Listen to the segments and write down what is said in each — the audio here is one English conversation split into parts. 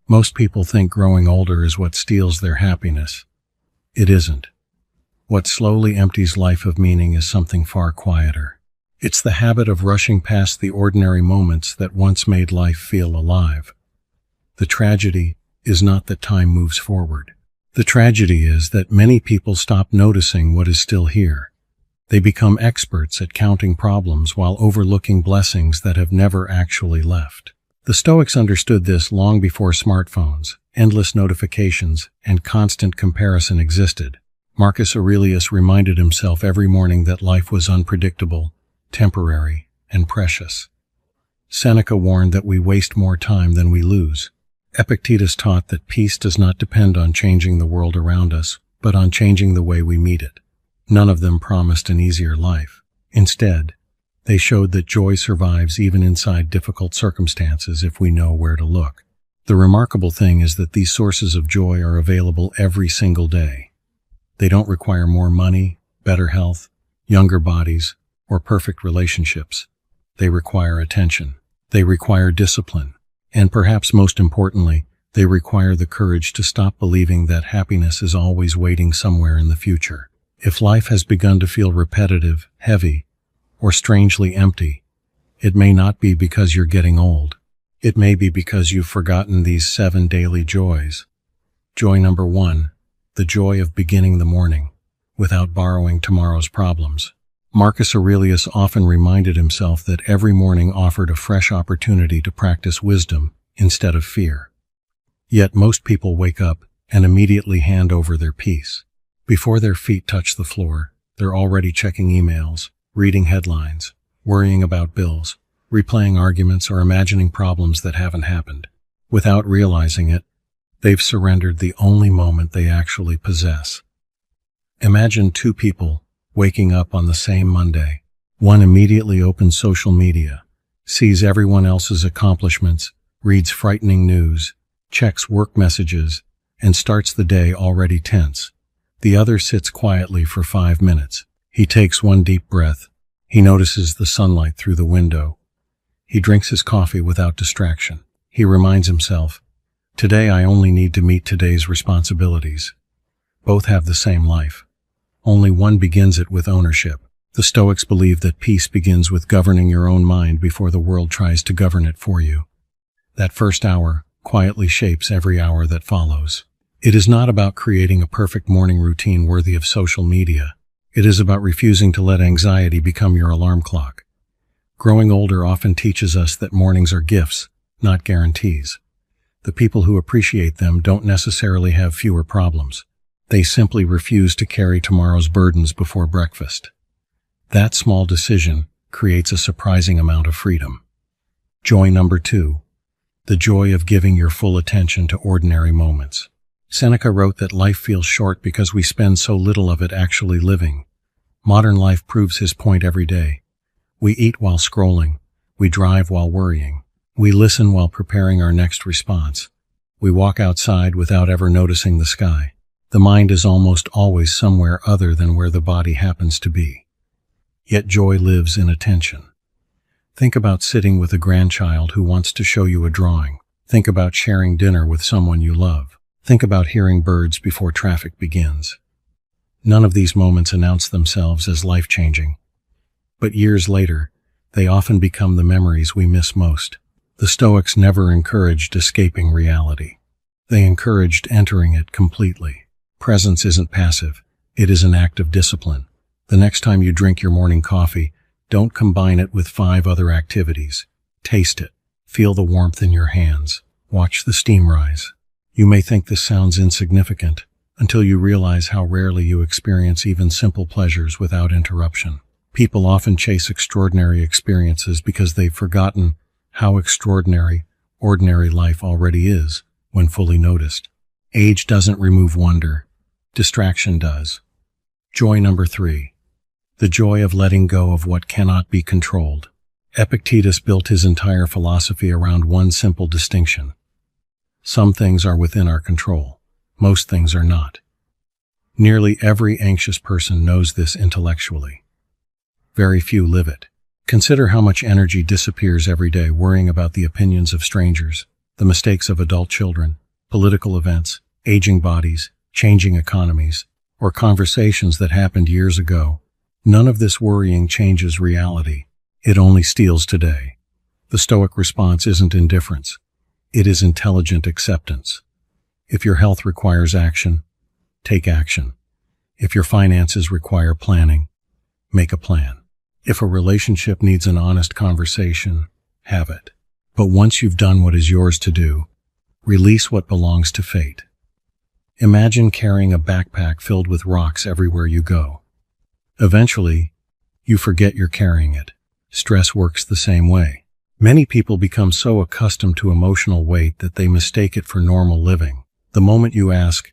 Most people think growing older is what steals their happiness. It isn't. What slowly empties life of meaning is something far quieter. It's the habit of rushing past the ordinary moments that once made life feel alive. The tragedy is not that time moves forward. The tragedy is that many people stop noticing what is still here. They become experts at counting problems while overlooking blessings that have never actually left. The Stoics understood this long before smartphones, endless notifications, and constant comparison existed. Marcus Aurelius reminded himself every morning that life was unpredictable, temporary, and precious. Seneca warned that we waste more time than we lose. Epictetus taught that peace does not depend on changing the world around us, but on changing the way we meet it. None of them promised an easier life. Instead, they showed that joy survives even inside difficult circumstances if we know where to look. The remarkable thing is that these sources of joy are available every single day. They don't require more money, better health, younger bodies, or perfect relationships. They require attention. They require discipline. And perhaps most importantly, they require the courage to stop believing that happiness is always waiting somewhere in the future. If life has begun to feel repetitive, heavy, or strangely empty, it may not be because you're getting old. It may be because you've forgotten these 7 daily joys. Joy number 1, the joy of beginning the morning, without borrowing tomorrow's problems. Marcus Aurelius often reminded himself that every morning offered a fresh opportunity to practice wisdom instead of fear. Yet most people wake up and immediately hand over their peace. Before their feet touch the floor, they're already checking emails, reading headlines, worrying about bills, replaying arguments, or imagining problems that haven't happened. Without realizing it, they've surrendered the only moment they actually possess. Imagine 2 people waking up on the same Monday. One immediately opens social media, sees everyone else's accomplishments, reads frightening news, checks work messages, and starts the day already tense. The other sits quietly for 5 minutes. He takes one deep breath. He notices the sunlight through the window. He drinks his coffee without distraction. He reminds himself, "Today I only need to meet today's responsibilities." Both have the same life. Only one begins it with ownership. The Stoics believe that peace begins with governing your own mind before the world tries to govern it for you. That first hour quietly shapes every hour that follows. It is not about creating a perfect morning routine worthy of social media. It is about refusing to let anxiety become your alarm clock. Growing older often teaches us that mornings are gifts, not guarantees. The people who appreciate them don't necessarily have fewer problems. They simply refuse to carry tomorrow's burdens before breakfast. That small decision creates a surprising amount of freedom. Joy number 2, the joy of giving your full attention to ordinary moments. Seneca wrote that life feels short because we spend so little of it actually living. Modern life proves his point every day. We eat while scrolling. We drive while worrying. We listen while preparing our next response. We walk outside without ever noticing the sky. The mind is almost always somewhere other than where the body happens to be. Yet joy lives in attention. Think about sitting with a grandchild who wants to show you a drawing. Think about sharing dinner with someone you love. Think about hearing birds before traffic begins. None of these moments announce themselves as life-changing, but years later, they often become the memories we miss most. The Stoics never encouraged escaping reality. They encouraged entering it completely. Presence isn't passive. It is an act of discipline. The next time you drink your morning coffee, don't combine it with 5 other activities. Taste it. Feel the warmth in your hands. Watch the steam rise. You may think this sounds insignificant until you realize how rarely you experience even simple pleasures without interruption. People often chase extraordinary experiences because they've forgotten how extraordinary ordinary life already is when fully noticed. Age doesn't remove wonder. Distraction does. Joy number 3. The joy of letting go of what cannot be controlled. Epictetus built his entire philosophy around one simple distinction. Some things are within our control. Most things are not. Nearly every anxious person knows this intellectually. Very few live it. Consider how much energy disappears every day worrying about the opinions of strangers, the mistakes of adult children, political events, aging bodies, changing economies, or conversations that happened years ago. None of this worrying changes reality. It only steals today. The Stoic response isn't indifference. It is intelligent acceptance. If your health requires action, take action. If your finances require planning, make a plan. If a relationship needs an honest conversation, have it. But once you've done what is yours to do, release what belongs to fate. Imagine carrying a backpack filled with rocks everywhere you go. Eventually, you forget you're carrying it. Stress works the same way. Many people become so accustomed to emotional weight that they mistake it for normal living. The moment you ask,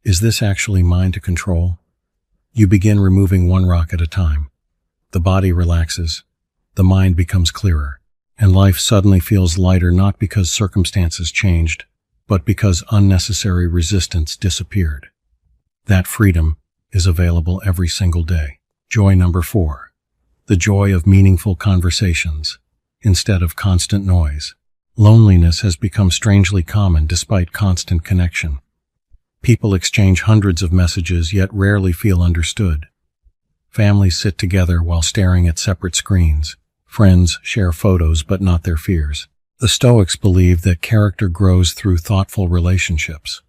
"Is this actually mine to control?" you begin removing one rock at a time. The body relaxes, the mind becomes clearer, and life suddenly feels lighter, not because circumstances changed, but because unnecessary resistance disappeared. That freedom is available every single day. Joy number 4. The joy of meaningful conversations instead of constant noise. Loneliness has become strangely common despite constant connection. People exchange hundreds of messages yet rarely feel understood. Families sit together while staring at separate screens. Friends share photos but not their fears. The Stoics believe that character grows through thoughtful relationships.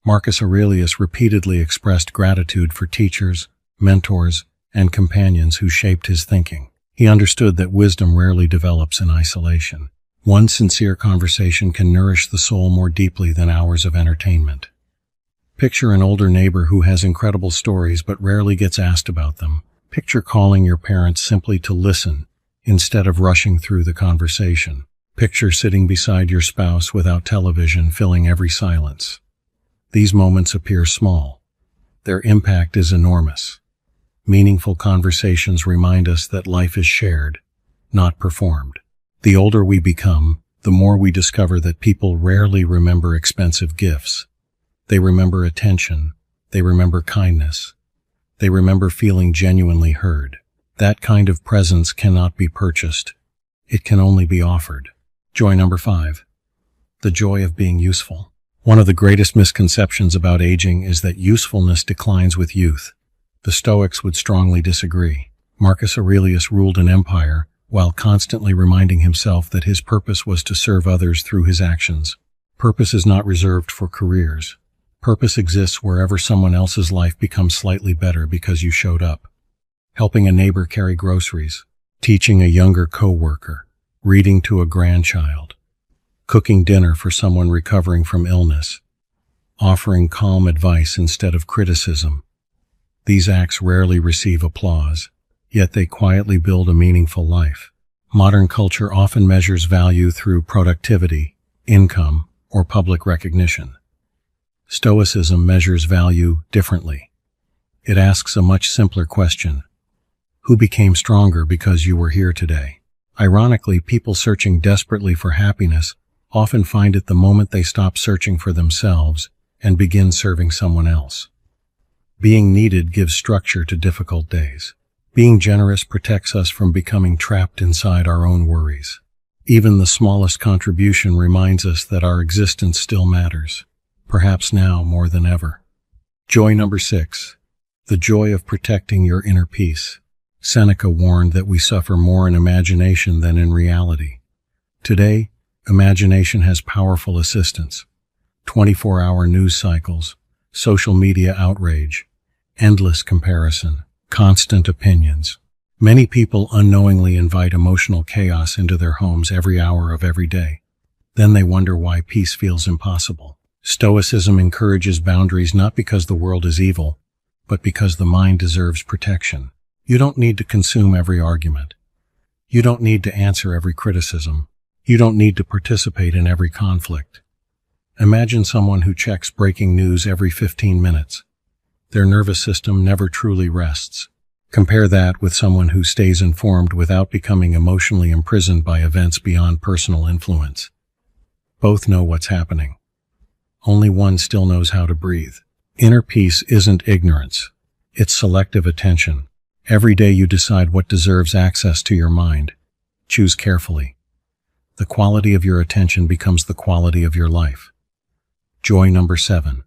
Marcus Aurelius repeatedly expressed gratitude for teachers, mentors, and companions who shaped his thinking. He understood that wisdom rarely develops in isolation. One sincere conversation can nourish the soul more deeply than hours of entertainment. Picture an older neighbor who has incredible stories but rarely gets asked about them. Picture calling your parents simply to listen instead of rushing through the conversation. Picture sitting beside your spouse without television filling every silence. These moments appear small. Their impact is enormous. Meaningful conversations remind us that life is shared, not performed. The older we become, the more we discover that people rarely remember expensive gifts. They remember attention. They remember kindness. They remember feeling genuinely heard. That kind of presence cannot be purchased. It can only be offered. Joy number 5. The joy of being useful. One of the greatest misconceptions about aging is that usefulness declines with youth. The Stoics would strongly disagree. Marcus Aurelius ruled an empire while constantly reminding himself that his purpose was to serve others through his actions. Purpose is not reserved for careers. Purpose exists wherever someone else's life becomes slightly better because you showed up. Helping a neighbor carry groceries, teaching a younger coworker, reading to a grandchild, cooking dinner for someone recovering from illness, offering calm advice instead of criticism. These acts rarely receive applause, yet they quietly build a meaningful life. Modern culture often measures value through productivity, income, or public recognition. Stoicism measures value differently. It asks a much simpler question: who became stronger because you were here today? Ironically, people searching desperately for happiness often find it the moment they stop searching for themselves and begin serving someone else. Being needed gives structure to difficult days. Being generous protects us from becoming trapped inside our own worries. Even the smallest contribution reminds us that our existence still matters, perhaps now more than ever. Joy number 6. The joy of protecting your inner peace. Seneca warned that we suffer more in imagination than in reality. Today, imagination has powerful assistants: 24-hour news cycles, social media outrage, endless comparison, constant opinions. Many people unknowingly invite emotional chaos into their homes every hour of every day. Then they wonder why peace feels impossible. Stoicism encourages boundaries not because the world is evil, but because the mind deserves protection. You don't need to consume every argument. You don't need to answer every criticism. You don't need to participate in every conflict. Imagine someone who checks breaking news every 15 minutes. Their nervous system never truly rests. Compare that with someone who stays informed without becoming emotionally imprisoned by events beyond personal influence. Both know what's happening. Only one still knows how to breathe. Inner peace isn't ignorance. It's selective attention. Every day you decide what deserves access to your mind. Choose carefully. The quality of your attention becomes the quality of your life. Joy number 7.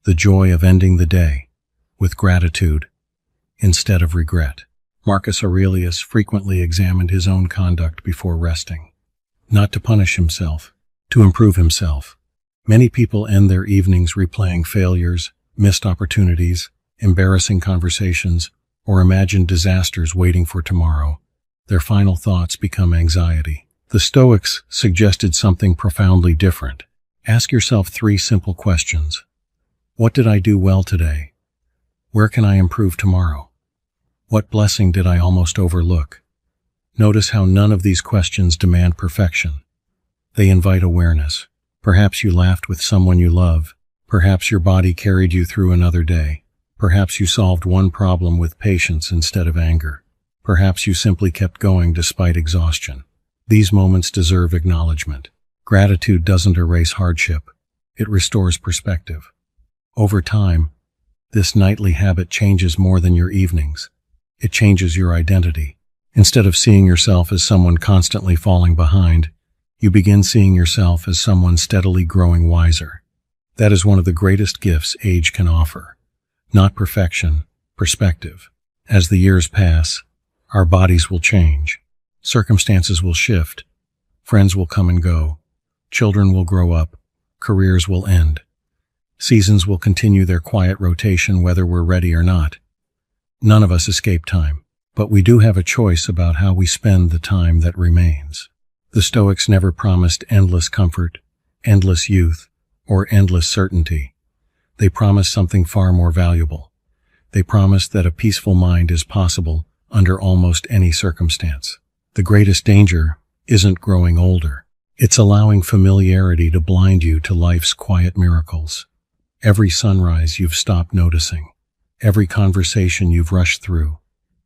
The joy of ending the day with gratitude instead of regret. Marcus Aurelius frequently examined his own conduct before resting, not to punish himself, to improve himself. Many people end their evenings replaying failures, missed opportunities, embarrassing conversations, or imagined disasters waiting for tomorrow. Their final thoughts become anxiety. The Stoics suggested something profoundly different. Ask yourself 3 simple questions. What did I do well today? Where can I improve tomorrow? What blessing did I almost overlook? Notice how none of these questions demand perfection. They invite awareness. Perhaps you laughed with someone you love. Perhaps your body carried you through another day. Perhaps you solved one problem with patience instead of anger. Perhaps you simply kept going despite exhaustion. These moments deserve acknowledgement. Gratitude doesn't erase hardship. It restores perspective. Over time, this nightly habit changes more than your evenings. It changes your identity. Instead of seeing yourself as someone constantly falling behind, you begin seeing yourself as someone steadily growing wiser. That is one of the greatest gifts age can offer. Not perfection, perspective. As the years pass, our bodies will change. Circumstances will shift. Friends will come and go. Children will grow up. Careers will end. Seasons will continue their quiet rotation whether we're ready or not. None of us escape time, but we do have a choice about how we spend the time that remains. The Stoics never promised endless comfort, endless youth, or endless certainty. They promised something far more valuable. They promised that a peaceful mind is possible under almost any circumstance. The greatest danger isn't growing older. It's allowing familiarity to blind you to life's quiet miracles. Every sunrise you've stopped noticing. Every conversation you've rushed through.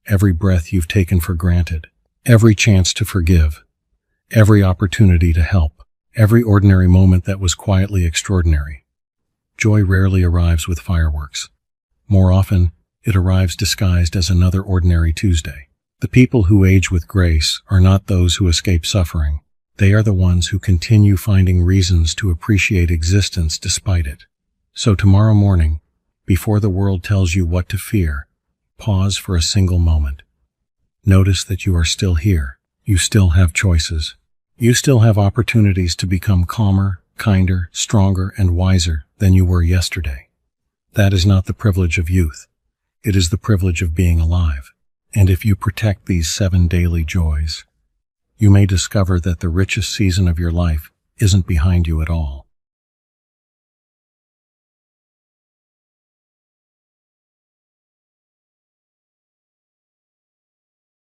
Every breath you've taken for granted. Every chance to forgive. Every opportunity to help. Every ordinary moment that was quietly extraordinary. Joy rarely arrives with fireworks. More often, it arrives disguised as another ordinary Tuesday. The people who age with grace are not those who escape suffering. They are the ones who continue finding reasons to appreciate existence despite it. So tomorrow morning, before the world tells you what to fear, pause for a single moment. Notice that you are still here. You still have choices. You still have opportunities to become calmer, kinder, stronger, and wiser than you were yesterday. That is not the privilege of youth. It is the privilege of being alive. And if you protect these 7 daily joys, you may discover that the richest season of your life isn't behind you at all.